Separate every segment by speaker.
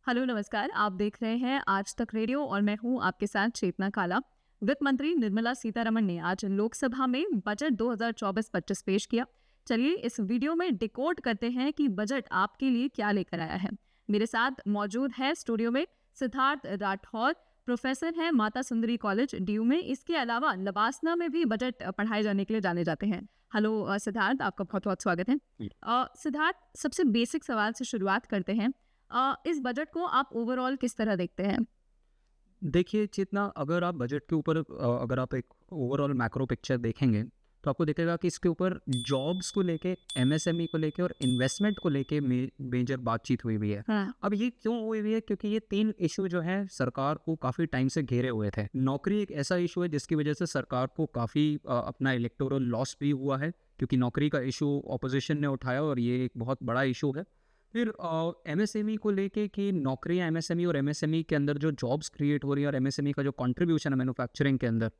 Speaker 1: Hello नमस्कार। आप देख रहे हैं आज तक रेडियो और मैं हूं आपके साथ चेतना काला। वित्त मंत्री निर्मला सीतारमण ने आज लोकसभा में बजट 2024-25 पेश किया। चलिए इस वीडियो में डिकोड करते हैं कि बजट आपके लिए क्या लेकर आया है। मेरे साथ मौजूद है स्टूडियो में सिद्धार्थ राठौर, प्रोफेसर हैं माता सुंदरी कॉलेज डीयू में। इसके अलावा लबासना में भी बजट पढ़ाए जाने के लिए जाने जाते हैं। हेलो सिद्धार्थ, आपका बहुत बहुत स्वागत है। सिद्धार्थ, सबसे बेसिक सवाल से शुरुआत करते हैं। इस बजट को आप ओवरऑल किस तरह देखते हैं?
Speaker 2: देखिए चेतना, अगर आप बजट के ऊपर अगर आप एक ओवरऑल मैक्रो पिक्चर देखेंगे तो आपको दिखेगा कि इसके ऊपर जॉब्स को लेके, एमएसएमई को लेके और इन्वेस्टमेंट को लेके मेजर बातचीत हुई हुई है।
Speaker 1: हाँ।
Speaker 2: अब ये क्यों हुई हुई है? क्योंकि ये तीन इशू जो हैं सरकार को काफ़ी टाइम से घेरे हुए थे। नौकरी एक ऐसा इशू है जिसकी वजह से सरकार को काफ़ी अपना इलेक्टोरल लॉस भी हुआ है, क्योंकि नौकरी का इशू ऑपोजिशन ने उठाया और ये एक बहुत बड़ा इशू है। फिर एमएसएमई को लेके कि नौकरियां एमएसएमई और एमएसएमई के अंदर जो जॉब्स क्रिएट हो रही है और एमएसएमई का जो कंट्रीब्यूशन है मैन्युफैक्चरिंग के अंदर,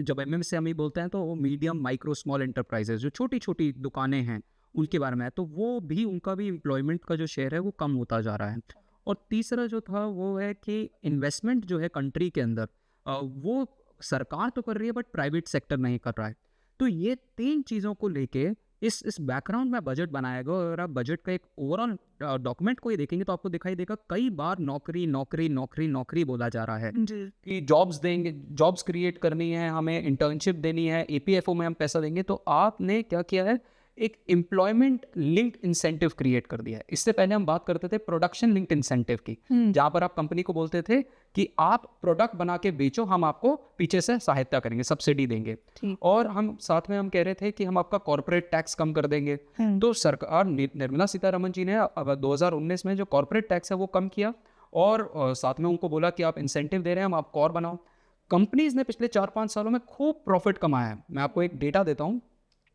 Speaker 2: जब एमएसएमई बोलते हैं तो वो मीडियम माइक्रो स्मॉल एंटरप्राइजेज जो छोटी छोटी दुकानें हैं उनके बारे में है, तो वो भी उनका भी एम्प्लॉयमेंट का जो शेयर है वो कम होता जा रहा है। और तीसरा जो था वो है कि इन्वेस्टमेंट जो है कंट्री के अंदर, वो सरकार तो कर रही है बट प्राइवेट सेक्टर नहीं कर रहा है। तो ये तीन चीज़ों को लेके इस बैकग्राउंड में बजट बनाया गया। और आप बजट का एक ओवरऑल डॉक्यूमेंट को ही देखेंगे तो आपको दिखाई देगा कई बार नौकरी नौकरी नौकरी नौकरी बोला जा रहा है
Speaker 1: जी।
Speaker 2: कि जॉब्स देंगे, जॉब्स क्रिएट करनी है, हमें इंटर्नशिप देनी है, एपीएफओ में हम पैसा देंगे। तो आपने क्या किया है, एक एम्प्लॉयमेंट लिंक्ड इंसेंटिव क्रिएट कर दिया है। इससे पहले हम बात करते थे प्रोडक्शन लिंक्ड इंसेंटिव की, जहां पर आप कंपनी को बोलते थे कि आप प्रोडक्ट बना के बेचो, हम आपको पीछे से सहायता करेंगे, सब्सिडी देंगे। और हम साथ में हम कह रहे थे कि हम आपका कॉर्पोरेट टैक्स कम कर देंगे। तो सरकार निर्मला सीतारमण जी ने 2019 में जो कॉर्पोरेट टैक्स है वो कम किया और साथ में उनको बोला कि आप इंसेंटिव दे रहे हैं, हम आप कॉर बनाओ। कंपनीज ने पिछले 4-5 सालों में खूब प्रॉफिट कमाया है। मैं आपको एक डेटा देता हूँ,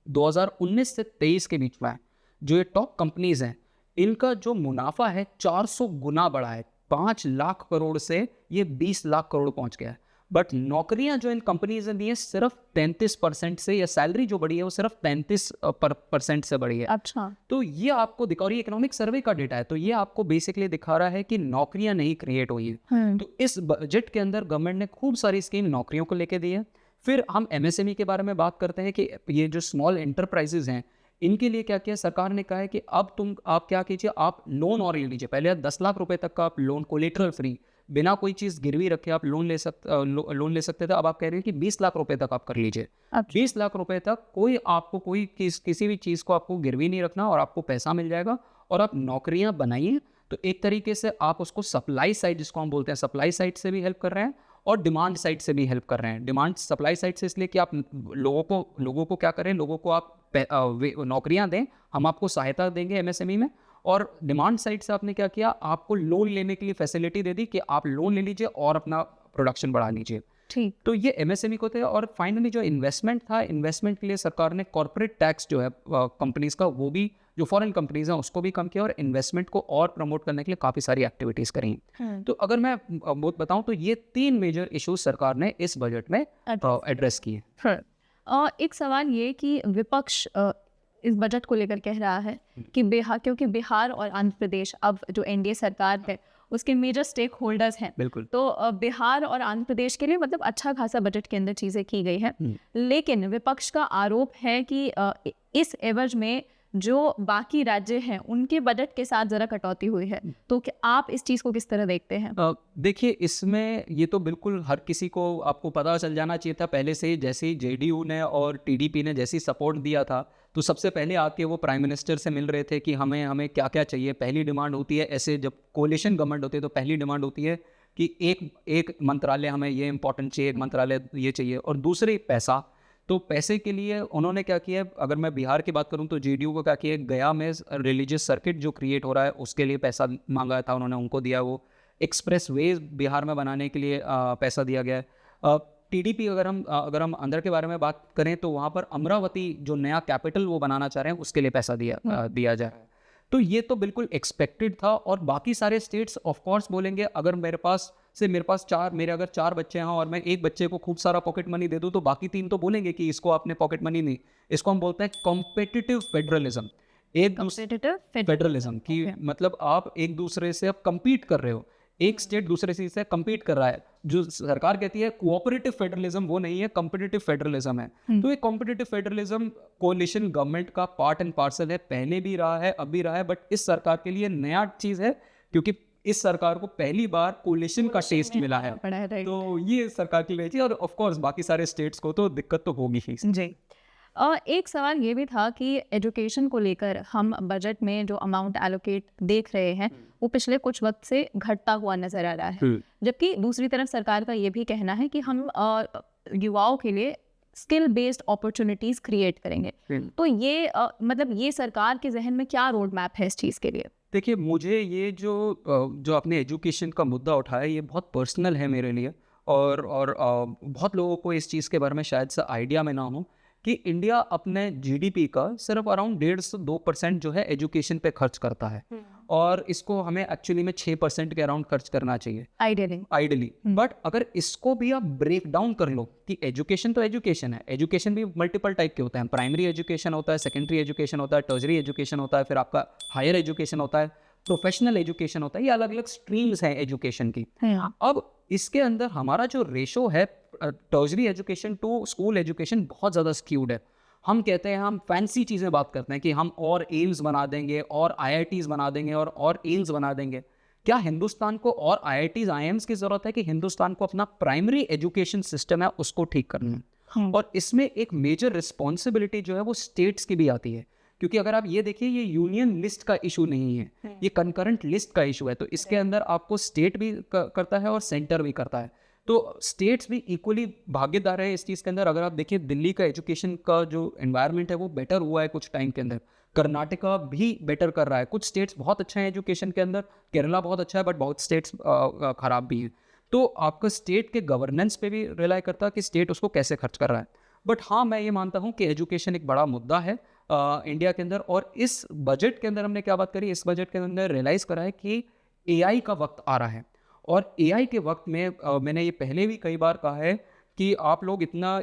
Speaker 2: 2019 से 23 के बीच में जो ये टॉप कंपनीज हैं, इनका जो मुनाफा है 400 गुना बढ़ा है। 5 लाख करोड़ से ये 20 लाख करोड़ पहुंच गया है। बट नौकरियां जो इन कंपनीज ने दी है सिर्फ 33% से, या सैलरी जो बढ़ी है वो सिर्फ 35% से बढ़ी है।
Speaker 1: अच्छा।
Speaker 2: तो ये आपको दिखा, और ये इकोनॉमिक सर्वे का डेटा है, तो ये आपको बेसिकली दिखा रहा है कि नौकरियां नहीं क्रिएट हुई है। तो इस बजट के अंदर गवर्नमेंट ने खूब सारी स्कीम नौकरियों को लेके दी है। फिर हम एमएसएमई के बारे में बात करते हैं कि ये जो स्मॉल एंटरप्राइजेज हैं, इनके लिए क्या किया सरकार ने, कहा है कि अब आप क्या कीजिए, आप लोन और ले लीजिए। पहले 10 लाख रुपए तक का आप लोन कोलेटरल फ्री, बिना कोई चीज़ गिरवी रखे आप लोन ले सकते थे। अब आप कह रहे हैं कि 20 लाख रुपए तक आप कर लीजिए। 20 लाख रुपए तक कोई किसी भी चीज़ को आपको गिरवी नहीं रखना और आपको पैसा मिल जाएगा और आप नौकरियां बनाइए। तो एक तरीके से आप उसको सप्लाई साइड, जिसको हम बोलते हैं, सप्लाई साइड से भी हेल्प कर रहे हैं और डिमांड साइड से भी हेल्प कर रहे हैं। डिमांड सप्लाई साइड से इसलिए कि आप लोगों को क्या करें, लोगों को आप नौकरियां दें, हम आपको सहायता देंगे एमएसएमई में। और डिमांड साइड से आपने क्या किया, आपको लोन लेने के लिए फैसिलिटी दे दी कि आप लोन ले लीजिए और अपना प्रोडक्शन बढ़ा लीजिए।
Speaker 1: ठीक।
Speaker 2: तो ये एमएसएमई को थे। और फाइनली जो इन्वेस्टमेंट था, इन्वेस्टमेंट के लिए सरकार ने कॉर्पोरेट टैक्स जो है कंपनीज का, वो भी जो फॉरेन कंपनीज हैं उसको भी कम किया और इन्वेस्टमेंट को और प्रमोट करने के लिए काफ़ी सारी एक्टिविटीज़ करी। तो अगर मैं बताऊं तो ये 3 मेजर इश्यूज सरकार ने इस बजट में एड्रेस किए।
Speaker 1: एक सवाल ये कि विपक्ष इस बजट को लेकर कह रहा है कि क्योंकि बिहार और आंध्र प्रदेश अब जो एनडीए सरकार है उसके मेजर स्टेक होल्डर्स हैं।
Speaker 2: बिल्कुल।
Speaker 1: तो बिहार और आंध्र प्रदेश के लिए मतलब अच्छा खासा बजट के अंदर चीज़ें की गई है। लेकिन विपक्ष का आरोप है कि इस एवज में जो बाकी राज्य हैं उनके बजट के साथ ज़रा कटौती हुई है। तो क्या आप इस चीज़ को किस तरह देखते हैं?
Speaker 2: देखिए, इसमें ये तो बिल्कुल हर किसी को आपको पता चल जाना चाहिए था पहले से ही। जैसे ही जेडीयू ने और टीडीपी ने जैसे ही सपोर्ट दिया था तो सबसे पहले आके वो प्राइम मिनिस्टर से मिल रहे थे कि हमें क्या क्या चाहिए। पहली डिमांड होती है, ऐसे जब कोलिशन गवर्नमेंट होती है तो पहली डिमांड होती है कि एक मंत्रालय हमें ये इंपॉर्टेंट चाहिए, एक मंत्रालय ये चाहिए, और दूसरी पैसा। तो पैसे के लिए उन्होंने क्या किया, अगर मैं बिहार की बात करूं तो जेडीयू को क्या किया, गया में रिलीजियस सर्किट जो क्रिएट हो रहा है उसके लिए पैसा मांगा था उन्होंने, उनको दिया। वो एक्सप्रेस वेज बिहार में बनाने के लिए पैसा दिया गया है। टीडीपी अगर हम अंदर के बारे में बात करें तो वहाँ पर अमरावती जो नया कैपिटल वो बनाना चाह रहे हैं उसके लिए पैसा दिया जा रहा है। तो ये तो बिल्कुल एक्सपेक्टेड था। और बाकी सारे स्टेट्स ऑफ कोर्स बोलेंगे, अगर मेरे पास अगर 4 बच्चे हैं और मैं एक बच्चे को खूब सारा पॉकेट मनी दे दूं तो बाकी 3 तो बोलेंगे कि इसको आपने पॉकेट मनी नहीं। इसको हम बोलते हैं कॉम्पिटिटिव फेडरलिज्म। एक
Speaker 1: Competitive
Speaker 2: फेडरलिज्म की
Speaker 1: Okay.
Speaker 2: मतलब आप एक दूसरे से अब compete कर रहे हो, एक स्टेट दूसरे से compete कर रहा है। जो सरकार कहती है कोऑपरेटिव फेडरलिज्म, वो नहीं है, कॉम्पिटिटिव फेडरलिज्म है। तो ये कॉम्पिटिटिव फेडरलिज्म कोलिशन गवर्नमेंट का पार्ट एंड पार्सल है, पहले भी रहा है, अब भी रहा है, बट इस सरकार के लिए नया चीज़ है क्योंकि इस सरकार को पहली बार कोलिशन का टेस्ट मिला है।
Speaker 1: पड़ा है, right.
Speaker 2: तो ये सरकार के लिए चाहिए और ऑफ कोर्स बाकी सारे स्टेट्स को तो दिक्कत तो होगी ही।
Speaker 1: जी। एक सवाल ये भी था कि एजुकेशन को लेकर हम बजट में जो अमाउंट एलोकेट देख रहे हैं वो पिछले कुछ वक्त से घटता हुआ नजर आ रहा है, जबकि दूसरी तरफ सरकार का ये भी कहना है कि हम युवाओं के लिए स्किल बेस्ड अपॉर्चुनिटीज क्रिएट करेंगे। तो ये मतलब ये सरकार के जहन में क्या रोड मैप है इस चीज़ के लिए?
Speaker 2: देखिए, मुझे ये जो आपने एजुकेशन का मुद्दा उठाया, ये बहुत पर्सनल है मेरे लिए और बहुत लोगों को इस चीज़ के बारे में शायद से आइडिया में ना हो कि इंडिया अपने जीडीपी का सिर्फ अराउंड 1.5 से 2% जो है एजुकेशन पे खर्च करता है और इसको हमें एक्चुअली में 6% के अराउंड खर्च करना चाहिए आइडियली। बट अगर इसको भी आप ब्रेक डाउन कर लो कि एजुकेशन तो एजुकेशन है, एजुकेशन भी मल्टीपल टाइप के होते हैं, प्राइमरी एजुकेशन होता है, सेकेंडरी एजुकेशन होता है, टर्जरी एजुकेशन होता है, फिर आपका हायर एजुकेशन होता है, प्रोफेशनल एजुकेशन होता है, ये अलग अलग स्ट्रीम्स हैं एजुकेशन की। अब इसके अंदर हमारा जो रेशो है tertiary education to school education बहुत ज़्यादा स्क्यूड है। हम कहते हैं, हम फैंसी चीज़ें बात करते हैं कि हम और एम्स बना देंगे और IITs बना देंगे और एम्स बना देंगे। क्या हिंदुस्तान को और IITs IIMs की ज़रूरत है कि हिंदुस्तान को अपना प्राइमरी एजुकेशन सिस्टम है उसको ठीक करना है? और इसमें एक मेजर रिस्पॉन्सिबिलिटी जो है वो स्टेट्स की भी आती है, क्योंकि अगर आप ये देखिए, ये यूनियन लिस्ट का इशू नहीं है, ये कंकरेंट लिस्ट का इशू है। तो इसके अंदर आपको स्टेट भी करता है और सेंटर भी करता है, तो स्टेट्स भी इक्वली भागीदार है इस चीज़ के अंदर। अगर आप देखिए, दिल्ली का एजुकेशन का जो एनवायरनमेंट है वो बेटर हुआ है कुछ टाइम के अंदर, कर्नाटका भी बेटर कर रहा है, कुछ स्टेट्स बहुत अच्छा है एजुकेशन के अंदर, केरला बहुत अच्छा है, बट बहुत स्टेट्स खराब भी हैं। तो आपका स्टेट के गवर्नेंस पे भी रिलाई करता है कि स्टेट उसको कैसे खर्च कर रहा है। बट हाँ, मैं ये मानता हूँ कि एजुकेशन एक बड़ा मुद्दा है इंडिया के अंदर, और इस बजट के अंदर हमने क्या बात करी, इस बजट के अंदर रियलाइज करा है कि AI का वक्त आ रहा है। और AI के वक्त में मैंने ये पहले भी कई बार कहा है कि आप लोग इतना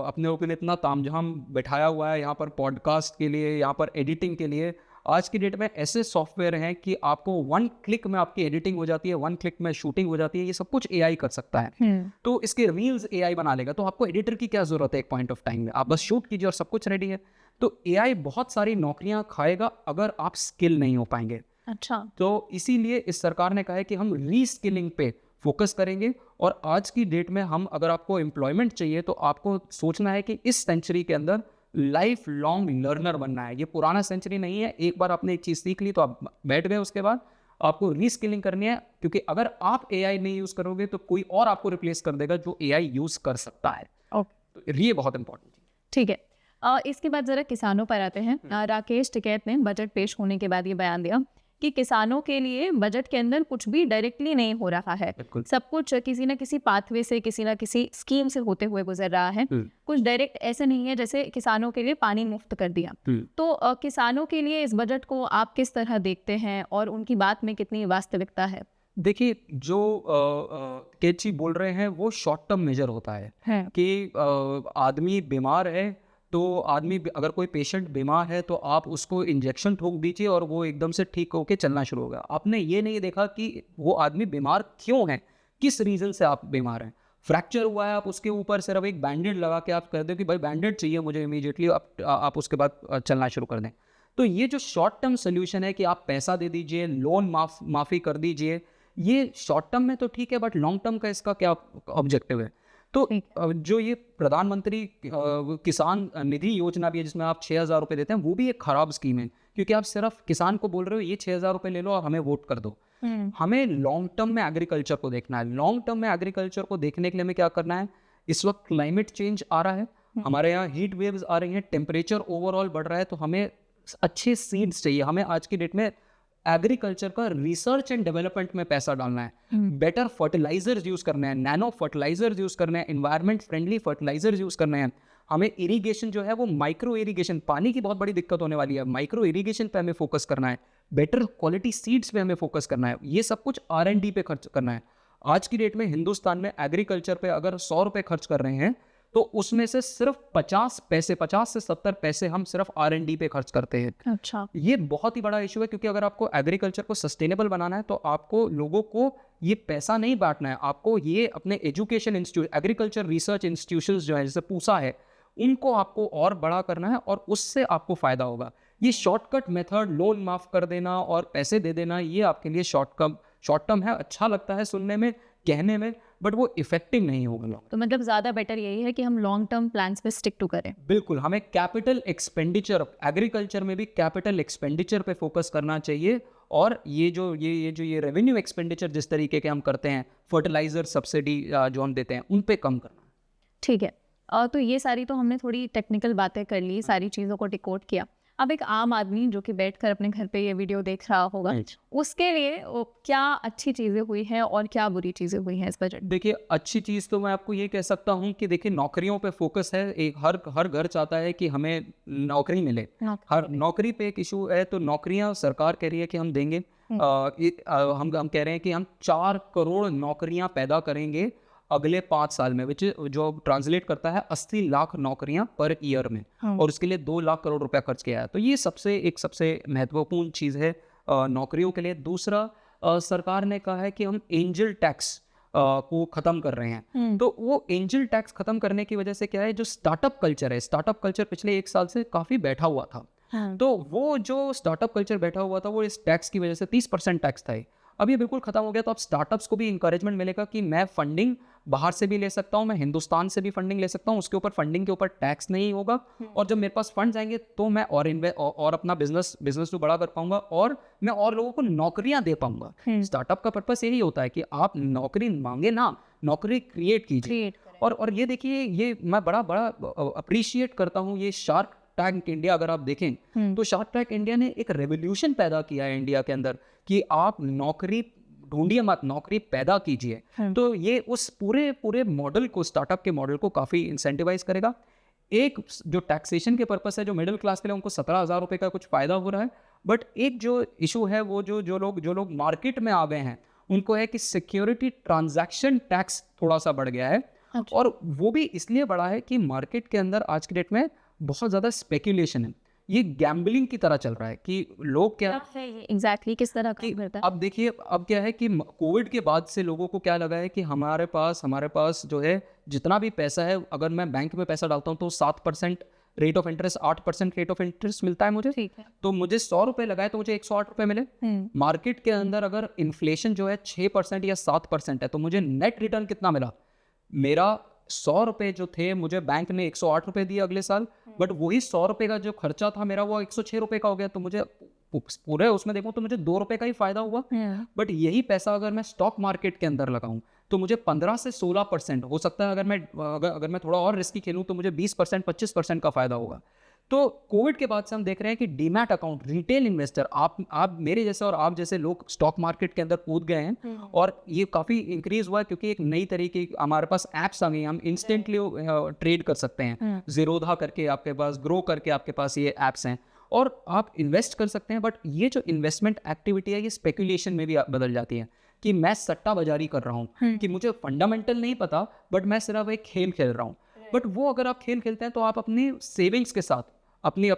Speaker 2: अपने ऊपर इतना तामझाम बैठाया हुआ है यहाँ पर पॉडकास्ट के लिए, यहाँ पर एडिटिंग के लिए। आज की डेट में ऐसे सॉफ्टवेयर हैं कि आपको 1 क्लिक में आपकी एडिटिंग हो जाती है, 1 क्लिक में शूटिंग हो जाती है, ये सब कुछ AI कर सकता है। तो इसके रील्स AI बना लेगा, तो आपको एडिटर की क्या जरूरत है एक पॉइंट ऑफ टाइम में, आप बस शूट कीजिए और सब कुछ रेडी है। तो AI बहुत सारी नौकरियां खाएगा अगर आप स्किल नहीं हो पाएंगे।
Speaker 1: अच्छा,
Speaker 2: तो इसीलिए इस सरकार ने कहा है कि हम रीस्किलिंग पे फोकस करेंगे, और आज की डेट में हम, अगर आपको एम्प्लॉयमेंट चाहिए तो आपको सोचना है कि इस सेंचुरी के अंदर लाइफ लॉन्ग लर्नर बनना है। ये पुराना सेंचुरी नहीं है, एक बार आपने एक चीज़ सीख ली तो आप बैठ गए, उसके बाद आपको रीस्किलिंग करनी है, क्योंकि अगर आप AI नहीं यूज़ करोगे तो कोई और आपको रिप्लेस कर देगा जो AI यूज़ कर सकता है। तो ये बहुत इंपॉर्टेंट है।
Speaker 1: ठीक है। इसके बाद ज़रा किसानों पर आते हैं। राकेश टिकैत ने बजट पेश होने के बाद ये बयान दिया कि किसानों के लिए बजट के अंदर कुछ भी डायरेक्टली नहीं हो रहा है, सब कुछ किसी न किसी पाथवे से, किसी न किसी स्कीम से होते हुए गुजर रहा है। कुछ डायरेक्ट ऐसे नहीं है जैसे किसानों के लिए पानी मुफ्त कर दिया। तो किसानों के लिए इस बजट को आप किस तरह देखते हैं और उनकी बात में कितनी वास्तविकता है?
Speaker 2: देखिए, जो केची बोल रहे हैं वो शॉर्ट टर्म मेजर होता है कि आदमी बीमार है, तो आदमी, अगर कोई पेशेंट बीमार है तो आप उसको इंजेक्शन ठोक दीजिए और वो एकदम से ठीक होकर चलना शुरू होगा। आपने ये नहीं देखा कि वो आदमी बीमार क्यों है, किस रीज़न से आप बीमार हैं। फ्रैक्चर हुआ है, आप उसके ऊपर सिर्फ एक बैंडेड लगा के आप कह दो कि भाई बैंडेड चाहिए मुझे इमीडिएटली, आप उसके बाद चलना शुरू कर दें। तो ये जो शॉर्ट टर्म सोल्यूशन है कि आप पैसा दे दीजिए, लोन माफ़ी कर दीजिए, ये शॉर्ट टर्म में तो ठीक है, बट लॉन्ग टर्म का इसका क्या ऑब्जेक्टिव है? तो जो ये प्रधानमंत्री किसान निधि योजना भी है जिसमें आप 6,000 रुपये देते हैं, वो भी एक खराब स्कीम है, क्योंकि आप सिर्फ किसान को बोल रहे हो ये 6,000 रुपये ले लो और हमें वोट कर दो। हमें लॉन्ग टर्म में एग्रीकल्चर को देखना है। लॉन्ग टर्म में एग्रीकल्चर को देखने के लिए हमें क्या करना है, इस वक्त क्लाइमेट चेंज आ रहा है, हमारे यहाँ हीट वेव्स आ रही हैं, टेम्परेचर ओवरऑल बढ़ रहा है, तो हमें अच्छे सीड्स चाहिए। हमें आज की डेट में एग्रीकल्चर का रिसर्च एंड डेवलपमेंट में पैसा डालना है, बेटर फर्टिलाइजर्स यूज़ करने हैं, नैनो फर्टिलाइजर्स यूज़ करने हैं, एनवायरनमेंट फ्रेंडली फर्टिलाइजर्स यूज़ करने हैं। हमें इरिगेशन जो है वो माइक्रो इरिगेशन, पानी की बहुत बड़ी दिक्कत होने वाली है, माइक्रो इरिगेशन पे हमें फोकस करना है, बेटर क्वालिटी सीड्स पे हमें फोकस करना है, ये सब कुछ R&D पे खर्च करना है। आज की डेट में हिंदुस्तान में एग्रीकल्चर पे अगर 100 रुपये खर्च कर रहे हैं तो उसमें से सिर्फ 50 से 70 पैसे हम सिर्फ R&D पे खर्च करते हैं।
Speaker 1: अच्छा।
Speaker 2: ये बहुत ही बड़ा इशू है, क्योंकि अगर आपको एग्रीकल्चर को सस्टेनेबल बनाना है तो आपको लोगों को ये पैसा नहीं बांटना है, आपको ये अपने education institute, agriculture research institutions जो है जैसे पूसा है, उनको आपको और बड़ा करना है और उससे आपको फायदा होगा। ये शॉर्टकट मेथड, लोन माफ कर देना और पैसे दे देना, ये आपके लिए शॉर्ट टर्म है, अच्छा लगता है सुनने में, कहने में, बट वो इफेक्टिव नहीं होगा।
Speaker 1: तो मतलब ज़्यादा बेटर यही है कि हम लॉन्ग टर्म प्लान्स पे स्टिक टू करें।
Speaker 2: बिल्कुल, हमें कैपिटल एक्सपेंडिचर, एग्रीकल्चर में भी कैपिटल एक्सपेंडिचर पे फोकस करना चाहिए। और ये रेवेन्यू एक्सपेंडिचर जिस तरीके के हम करते हैं, फर्टिलाइजर सब्सिडी जो हम देते हैं, उन पे कम करना।
Speaker 1: ठीक है। तो ये सारी तो हमने थोड़ी टेक्निकल बातें कर ली, सारी चीज़ों को डिकोड किया। अब एक आम आदमी जो कि बैठकर अपने घर पे ये वीडियो देख रहा होगा, उसके लिए क्या अच्छी चीज़ें हुई हैं और क्या बुरी चीज़ें हुई हैं इस बजट?
Speaker 2: देखिए, अच्छी चीज़ तो मैं आपको ये कह सकता हूँ कि देखिए, नौकरियों पे फोकस है। एक हर घर चाहता है कि हमें नौकरी मिले, हर नौकरी पे एक इशू है, तो नौकरियाँ सरकार कह रही है कि हम देंगे। हम कह रहे हैं कि हम 4 करोड़ नौकरियाँ पैदा करेंगे अगले 5 साल में, विच जो ट्रांसलेट करता है 80 लाख नौकरियां पर ईयर में। और उसके लिए 2 लाख करोड़ रुपया खर्च किया है। तो ये सबसे महत्वपूर्ण चीज़ है नौकरियों के लिए। दूसरा, सरकार ने कहा है कि हम एंजल टैक्स को ख़त्म कर रहे हैं। तो वो एंजल टैक्स ख़त्म करने की वजह से क्या है, जो स्टार्टअप कल्चर है, स्टार्टअप कल्चर पिछले 1 साल से काफ़ी बैठा हुआ था। तो वो जो स्टार्टअप कल्चर बैठा हुआ था, वो इस टैक्स की वजह से 30% टैक्स था। अब ये बिल्कुल खत्म हो गया। तो अब स्टार्टअप्स को भी इंकरेजमेंट मिलेगा कि मैं फंडिंग बाहर से भी ले सकता हूँ, मैं हिंदुस्तान से भी फंडिंग ले सकता हूँ, उसके ऊपर फंडिंग के ऊपर टैक्स नहीं होगा। और जब मेरे पास फंड्स आएंगे तो मैं और अपना बिजनेस को बड़ा कर पाऊंगा और मैं और लोगों को नौकरियां दे पाऊंगा। स्टार्टअप का पर्पस यही होता है कि आप नौकरी मांगे ना, नौकरी क्रिएट कीजिए। और ये देखिए, ये मैं बड़ा अप्रिशिएट करता हूँ ये शार्क टैंक इंडिया। अगर आप देखें तो शार्क टैंक इंडिया ने एक रेवोल्यूशन पैदा किया है इंडिया के अंदर कि आप नौकरी ढूंढिए मत, नौकरी पैदा कीजिए। तो ये उस पूरे मॉडल को, स्टार्टअप के मॉडल को काफ़ी इंसेंटिवाइज करेगा। एक जो टैक्सेशन के पर्पस है, जो मिडिल क्लास के लिए, उनको 17,000 रुपये का कुछ फ़ायदा हो रहा है। बट एक जो इशू है, वो जो लोग मार्केट में आ गए हैं, उनको है कि सिक्योरिटी ट्रांजैक्शन टैक्स थोड़ा सा बढ़ गया है। और वो भी इसलिए बढ़ा है कि मार्केट के अंदर आज की डेट में बहुत ज़्यादा स्पेकुलेशन है। ये गैम्बलिंग की तरह चल रहा है कि लोग क्या
Speaker 1: है एग्जैक्टली किस तरह का करता है।
Speaker 2: अब देखिए, अब क्या है कि कोविड के बाद से लोगों को क्या लगा है कि हमारे पास जो है जितना भी पैसा है, अगर मैं बैंक में पैसा डालता हूँ तो 7% rate of interest, 8% rate of interest मिलता है मुझे।
Speaker 1: ठीक है।
Speaker 2: तो मुझे 100 रुपये लगाए तो मुझे 108 रुपये मिले। मार्केट के अंदर अगर इन्फ्लेशन जो है 6% या 7% है, तो मुझे नेट रिटर्न कितना मिला? मेरा 100 रुपये जो थे, मुझे बैंक ने 108 रुपये दिए अगले साल। बट वही 100 रुपये का जो खर्चा था मेरा, वो 106 रुपये का हो गया। तो मुझे पूरे उसमें देखूं तो मुझे 2 रुपये का ही फायदा हुआ। बट यही पैसा अगर मैं स्टॉक मार्केट के अंदर लगाऊं तो मुझे 15 से 16% हो सकता है। अगर मैं थोड़ा और रिस्की खेलूं तो मुझे 20% 25% का फायदा होगा। तो कोविड के बाद से हम देख रहे हैं कि डीमैट अकाउंट, रिटेल इन्वेस्टर, आप मेरे जैसे और आप जैसे लोग स्टॉक मार्केट के अंदर कूद गए हैं। और ये काफ़ी इंक्रीज हुआ है क्योंकि एक नई तरीके की हमारे पास ऐप्स आ गई हैं, हम इंस्टेंटली ट्रेड कर सकते हैं। जीरोधा करके आपके पास, ग्रो करके आपके पास ये ऐप्स हैं और आप इन्वेस्ट कर सकते हैं। बट ये जो इन्वेस्टमेंट एक्टिविटी है, ये स्पेकुलेशन में भी बदल जाती है कि मैं सट्टा बाजारी कर रहा हूँ, कि मुझे फंडामेंटल नहीं पता, बट मैं सिर्फ एक खेल खेल रहा हूँ। बट वो अगर आप खेल खेलते हैं तो आप अपनी सेविंग्स के साथ, अपनी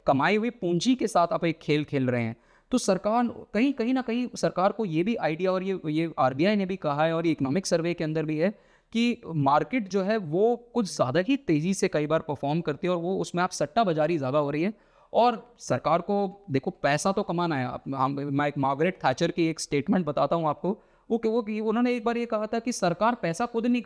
Speaker 2: कमाई हुई पूंजी के साथ आप एक खेल खेल रहे हैं। तो सरकार कहीं ना कहीं सरकार को ये भी आइडिया, और ये RBI ने भी कहा है और ये इकोनॉमिक सर्वे के अंदर भी है कि मार्केट जो है वो कुछ ज़्यादा ही तेज़ी से कई बार परफॉर्म करती है और वो उसमें आप सट्टा बाजारी ज़्यादा हो रही है। और सरकार को देखो, पैसा तो कमाना है। मैं एक मार्गरेट थैचर की एक स्टेटमेंट बताता हूँ आपको। उन्होंने एक बार ये कहा था कि सरकार पैसा खुद नहीं,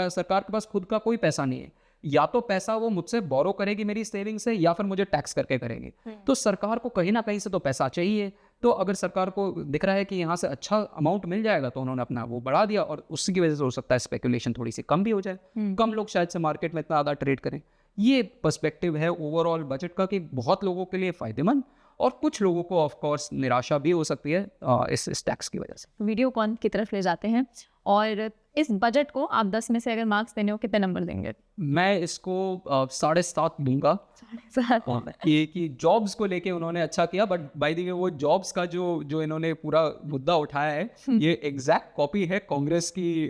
Speaker 2: सरकार के पास खुद का कोई पैसा नहीं है। या तो पैसा वो मुझसे बोरो करेगी मेरी सेविंग से, या फिर मुझे टैक्स करके करेगी। तो सरकार को कहीं ना कहीं से तो पैसा चाहिए। तो अगर सरकार को दिख रहा है कि यहाँ से अच्छा अमाउंट मिल जाएगा तो उन्होंने अपना वो बढ़ा दिया, और उसकी वजह से हो सकता है स्पेकुलेशन थोड़ी सी कम भी हो जाए, कम लोग शायद से मार्केट में इतना ज़्यादा ट्रेड करें। ये पर्सपेक्टिव है ओवरऑल बजट का कि बहुत लोगों के लिए फ़ायदेमंद, और कुछ लोगों को ऑफ कोर्स निराशा भी हो सकती है इस टैक्स की वजह से।
Speaker 1: वीडियो कॉन की तरफ ले जाते हैं और इस बजट को आप 10 में से अगर मार्क्स देने हो कितने नंबर देंगे?
Speaker 2: मैं इसको 7.5 दूंगा। कि जॉब्स को लेके उन्होंने अच्छा किया, बट बाय द वे वो जॉब्स का जो इन्होंने पूरा मुद्दा उठाया है ये एग्जैक्ट कॉपी है कांग्रेस की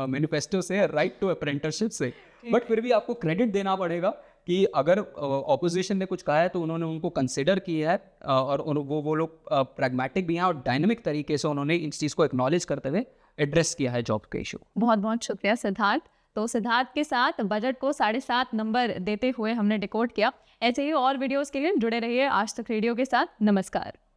Speaker 2: मैनिफेस्टो से, राइट टू अप्रेंटिसशिप से। बट फिर भी आपको क्रेडिट देना पड़ेगा कि अगर ऑपोजिशन ने कुछ कहा है तो उन्होंने उनको कंसिडर किया है, और वो लोग प्रैग्मेटिक भी हैं और डायनेमिक तरीके से उन्होंने इस चीज़ को एक्नॉलेज करते हुए एड्रेस किया है जॉब के इशू।
Speaker 1: बहुत बहुत शुक्रिया सिद्धार्थ। तो सिद्धार्थ के साथ बजट को 7.5 नंबर देते हुए हमने डिकोड किया। ऐसे ही और वीडियोस के लिए जुड़े रहिए आज तक रेडियो के साथ। नमस्कार।